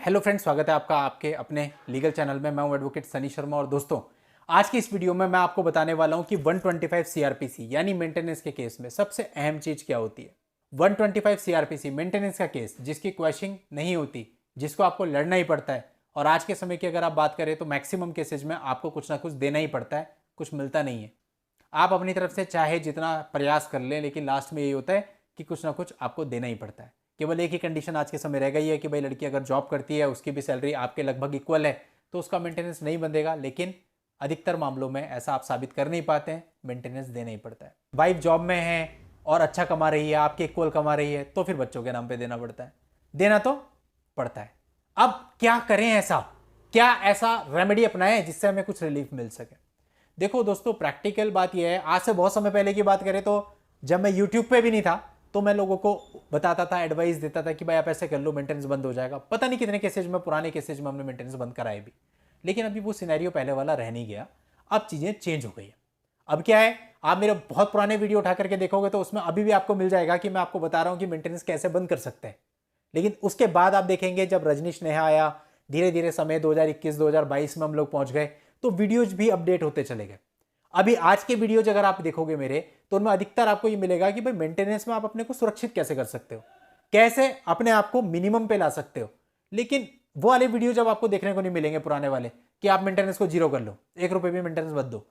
Hello friends, स्वागत है आपका आपके अपने लीगल चैनल में। मैं हूं एडवोकेट सनी शर्मा। और दोस्तों, आज की इस वीडियो में मैं आपको बताने वाला हूं कि 125 सीआरपीसी यानी मेंटेनेंस के केस में सबसे अहम चीज क्या होती है। 125 सीआरपीसी मेंटेनेंस का केस जिसकी क्वेश्चन नहीं होती, जिसको आपको लड़ना ही पड़ता है। और आज के समय की अगर आप बात करें तो मैक्सिमम केसेज में आपको कुछ ना कुछ देना ही पड़ता है, कुछ मिलता नहीं है। आप अपनी तरफ से चाहे जितना प्रयास कर लें, लेकिन लास्ट में यही होता है कि कुछ ना कुछ आपको देना ही पड़ता है। केवल एक ही कंडीशन आज के समय रह गई है कि भाई लड़की अगर जॉब करती है, उसकी भी सैलरी आपके लगभग इक्वल है, तो उसका मेंटेनेंस नहीं बंधेगा। लेकिन अधिकतर मामलों में ऐसा आप साबित कर नहीं पाते हैं, मेंटेनेंस देना ही पड़ता है। वाइफ जॉब में है और अच्छा कमा रही है, आपके इक्वल कमा रही है, तो फिर बच्चों के नाम पे देना पड़ता है। देना तो पड़ता है। अब क्या करें, क्या ऐसा रेमेडी अपनाएं जिससे हमें कुछ रिलीफ मिल सके। देखो दोस्तों, प्रैक्टिकल बात यह है, आज से बहुत समय पहले की बात करें तो जब मैं यूट्यूब पे भी नहीं था तो मैं लोगों को बताता था, एडवाइस देता था कि भाई आप ऐसे कर लो, मेंटेनेंस बंद हो जाएगा। पता नहीं कितने केसेज में, पुराने केसेज में हमने मेंटेनेंस बंद कराए भी। लेकिन अभी वो सिनेरियो पहले वाला रह नहीं गया। अब चीजें चेंज हो गई है। अब क्या है, आप मेरे बहुत पुराने वीडियो उठा करके देखोगे तो उसमें अभी भी आपको मिल जाएगा कि मैं आपको बता रहा हूं कि मेंटेनेंस कैसे बंद कर सकते हैं। लेकिन उसके बाद आप देखेंगे जब रजनीश नेहा आया, धीरे धीरे समय 2021 2022 में हम लोग पहुंच गए, तो वीडियोज भी अपडेट होते चले गए। अभी आज के वीडियोज अगर आप देखोगे मेरे, तो उनमें अधिकतर आपको ये मिलेगा कि भाई मेंटेनेंस में आप अपने को सुरक्षित कैसे कर सकते हो, कैसे अपने आप को मिनिमम पे ला सकते हो। लेकिन वो वाले वीडियो जब आपको देखने को नहीं मिलेंगे, पुराने वाले, कि आप मेंटेनेंस को जीरो कर लो, 1 रुपए भी मेंटेनेंस मत दो,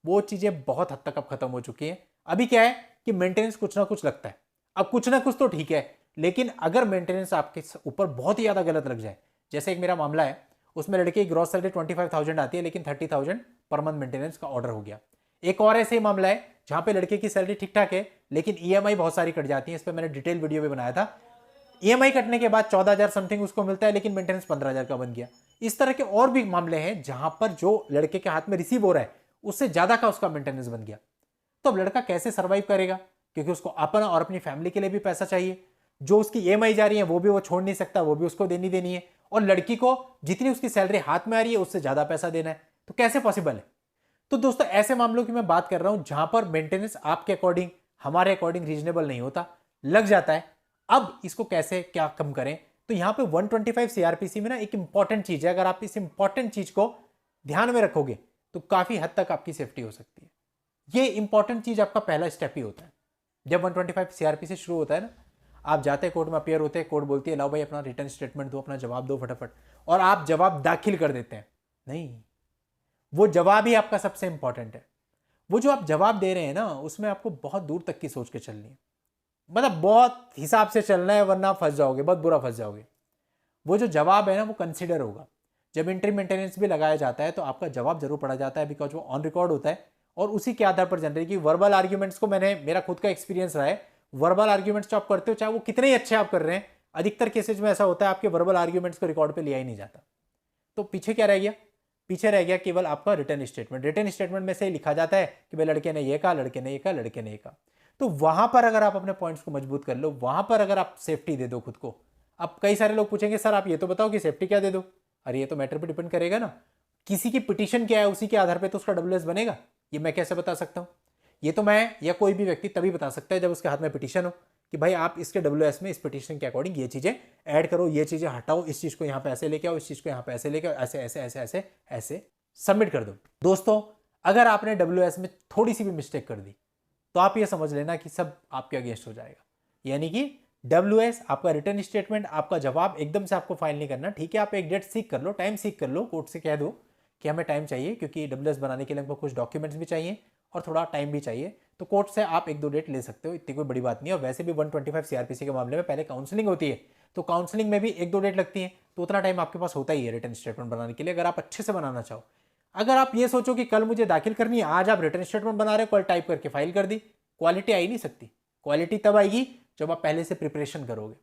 वो चीजें बहुत हद तक अब खत्म हो चुकी है। अभी क्या है कि मेंटेनेंस कुछ ना कुछ लगता है। अब कुछ ना कुछ तो ठीक है, लेकिन अगर मेंटेनेंस आपके ऊपर बहुत ही ज्यादा गलत लग जाए, जैसे एक मेरा मामला है, उसमें लड़के की ग्रॉस सैलरी 25,000 आती है, लेकिन 30,000 पर मंथ मेंटेनेंस का ऑर्डर हो गया। एक और ऐसे ही मामला है जहां पे लड़के की सैलरी ठीक ठाक है, लेकिन ईएमआई बहुत सारी कट जाती है। इस पर मैंने डिटेल वीडियो भी बनाया था। ईएमआई कटने के बाद 14,000 समथिंग उसको मिलता है, लेकिन मेंटेनेंस 15,000 का बन गया। इस तरह के और भी मामले हैं जहां पर जो लड़के के हाथ में रिसीव हो रहा है उससे ज्यादा का उसका मेंटेनेंस बन गया। तो अब लड़का कैसे सर्वाइव करेगा, क्योंकि उसको अपना और अपनी फैमिली के लिए भी पैसा चाहिए। जो उसकी ईएमआई जा रही है वो भी वो छोड़ नहीं सकता, वो भी उसको देनी देनी है। और लड़की को जितनी उसकी सैलरी हाथ में आ रही है उससे ज्यादा पैसा देना है। तो कैसे पॉसिबल है। तो दोस्तों, ऐसे मामलों की मैं बात कर रहा हूं जहां पर मेंटेनेंस आपके अकॉर्डिंग, हमारे अकॉर्डिंग रीजनेबल नहीं होता, लग जाता है। अब इसको कैसे क्या कम करें। तो यहां पे 125 सीआरपीसी में ना एक इंपॉर्टेंट चीज है। अगर आप इस इंपॉर्टेंट चीज को ध्यान में रखोगे तो काफी हद तक आपकी सेफ्टी हो सकती है। ये इंपॉर्टेंट चीज आपका पहला स्टेप ही होता है। जब 125 सीआरपीसी शुरू होता है ना, आप जाते हैं कोर्ट में, अपियर होते हैं, कोर्ट बोलती है लाओ भाई अपना रिटर्न स्टेटमेंट दो, अपना जवाब दो फटाफट, और आप जवाब दाखिल कर देते हैं। नहीं, वो जवाब ही आपका सबसे इंपॉर्टेंट है। वो जो आप जवाब दे रहे हैं ना, उसमें आपको बहुत दूर तक की सोच के चलनी है। मतलब बहुत हिसाब से चलना है, वरना फंस जाओगे, बहुत बुरा फंस जाओगे। वो जो जवाब है ना, वो कंसिडर होगा। जब इंट्री मेंटेनेंस भी लगाया जाता है तो आपका जवाब जरूर पढ़ा जाता है, बिकॉज वो ऑन रिकॉर्ड होता है। और उसी के आधार पर जनरली, कि वर्बल आर्ग्यूमेंट्स को, मेरा खुद का एक्सपीरियंस रहा है, वर्बल आर्ग्यूमेंट्स जो आप करते हो, चाहे वो कितने ही अच्छे आप कर रहे हैं, अधिकतर केसेज में ऐसा होता है आपके वर्बल आर्ग्यूमेंट्स को रिकॉर्ड पे लिया ही नहीं जाता। तो पीछे क्या रह गया, पीछे रह गया केवल आपका रिटर्न स्टेटमेंट। रिटर्न स्टेटमेंट में से ही लिखा जाता है कि भाई लड़के ने ये कहा, लड़के ने ये कहा, लड़के ने ये कहा। तो वहां पर अगर आप अपने पॉइंट्स को मजबूत कर लो, वहां पर अगर आप सेफ्टी दे दो खुद को। अब कई सारे लोग पूछेंगे सर आप ये तो बताओ कि सेफ्टी क्या दे दो। अरे ये तो मैटर पे डिपेंड करेगा ना, किसी की पिटीशन क्या है उसी के आधार पर तो उसका डब्ल्यूएस बनेगा। ये मैं कैसे बता सकता हूं। ये तो मैं या कोई भी व्यक्ति तभी बता सकता है जब उसके हाथ में पिटीशन हो, कि भाई आप इसके डब्ल्यूएस में इस पिटीशन के अकॉर्डिंग ये चीजें ऐड करो, ये चीजें हटाओ, इस चीज को यहां पे ऐसे लेके आओ, इस चीज को यहां पे ऐसे लेके आओ, ऐसे ऐसे ऐसे ऐसे ऐसे सबमिट कर दो। दोस्तों, अगर आपने डब्ल्यूएस में थोड़ी सी भी मिस्टेक कर दी तो आप ये समझ लेना कि सब आपके अगेंस्ट हो जाएगा। यानी कि डब्ल्यूएस, आपका रिटर्न स्टेटमेंट, आपका जवाब एकदम से आपको फाइल नहीं करना। ठीक है, आप एक डेट सीख कर लो, टाइम सीख कर लो, कोर्ट से कह दो कि हमें टाइम चाहिए, क्योंकि डब्ल्यूएस बनाने के लिए हमको कुछ डॉक्यूमेंट्स भी चाहिए और थोड़ा टाइम भी चाहिए। तो कोर्ट से आप 1-2 डेट ले सकते हो, इतनी कोई बड़ी बात नहीं है। और वैसे भी 125 सीआरपीसी के मामले में पहले काउंसलिंग होती है, तो काउंसलिंग में भी 1-2 डेट लगती है, तो उतना टाइम आपके पास होता ही है रिटर्न स्टेटमेंट बनाने के लिए, अगर आप अच्छे से बनाना चाहो। अगर आप ये सोचो कि कल मुझे दाखिल करनी है, आज आप रिटर्न स्टेटमेंट बना रहे हो, कल टाइप करके फाइल कर दी, क्वालिटी आ ही नहीं सकती। क्वालिटी तब आएगी जब आप पहले से प्रिपरेशन करोगे,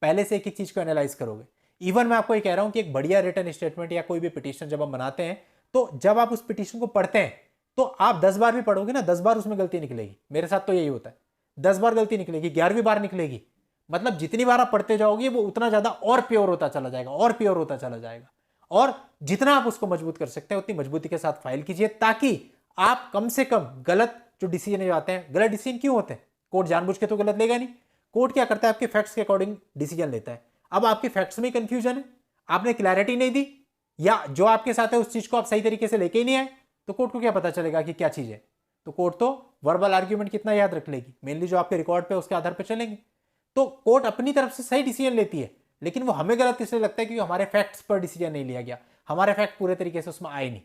पहले से एक एक चीज को एनालाइज करोगे। इवन मैं आपको ये कह रहा हूं कि एक बढ़िया रिटर्न स्टेटमेंट या कोई भी पिटीशन जब हम बनाते हैं, तो जब आप उस पिटीशन को पढ़ते हैं तो आप 10 बार भी पढ़ोगे ना, 10 बार उसमें गलती निकलेगी। मेरे साथ तो यही होता है, 10 बार गलती निकलेगी, 11वीं बार निकलेगी। मतलब जितनी बार आप पढ़ते जाओगे वो उतना ज्यादा और प्योर होता चला जाएगा, और प्योर होता चला जाएगा। और जितना आप उसको मजबूत कर सकते हैं उतनी मजबूती के साथ फाइल कीजिए, ताकि आप कम से कम गलत जो डिसीजन आते हैं, गलत डिसीजन क्यों होते हैं, कोर्ट जानबूझ के तो गलत लेगा नहीं। कोर्ट क्या करता है, आपके फैक्ट्स के अकॉर्डिंग डिसीजन लेता है। अब आपके फैक्ट्स में कंफ्यूजन है, आपने क्लैरिटी नहीं दी, या जो आपके साथ है उस चीज को आप सही तरीके से लेके ही नहीं आए, तो कोर्ट को क्या पता चलेगा कि क्या चीज है? तो कोर्ट तो वर्बल आर्ग्यूमेंट कितना याद रख लेगी, मेनली जो आपके रिकॉर्ड पे उसके आधार पर चलेंगे। तो कोर्ट अपनी तरफ से सही डिसीजन लेती है, लेकिन वो हमें गलत इसलिए लगता है क्योंकि हमारे फैक्ट्स पर डिसीजन नहीं लिया गया, हमारे फैक्ट पूरे तरीके से उसमें आए नहीं।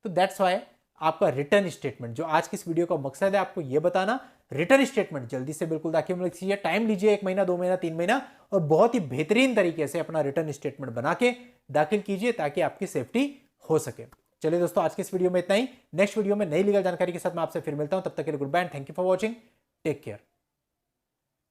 तो दैट्स वाई आपका रिटर्न स्टेटमेंट, जो आज की इस वीडियो का मकसद है आपको ये बताना, रिटर्न स्टेटमेंट जल्दी से बिल्कुल दाखिल लीजिए, टाइम लीजिए 1 महीना 2 महीना 3 महीना, और बहुत ही बेहतरीन तरीके से अपना रिटर्न स्टेटमेंट बना के दाखिल कीजिए ताकि आपकी सेफ्टी हो सके। चलिए दोस्तों, आज के इस वीडियो में इतना ही। नेक्स्ट वीडियो में नई लीगल जानकारी के साथ मैं आपसे फिर मिलता हूं, तब तक के लिए good bye, thank you for watching, take care.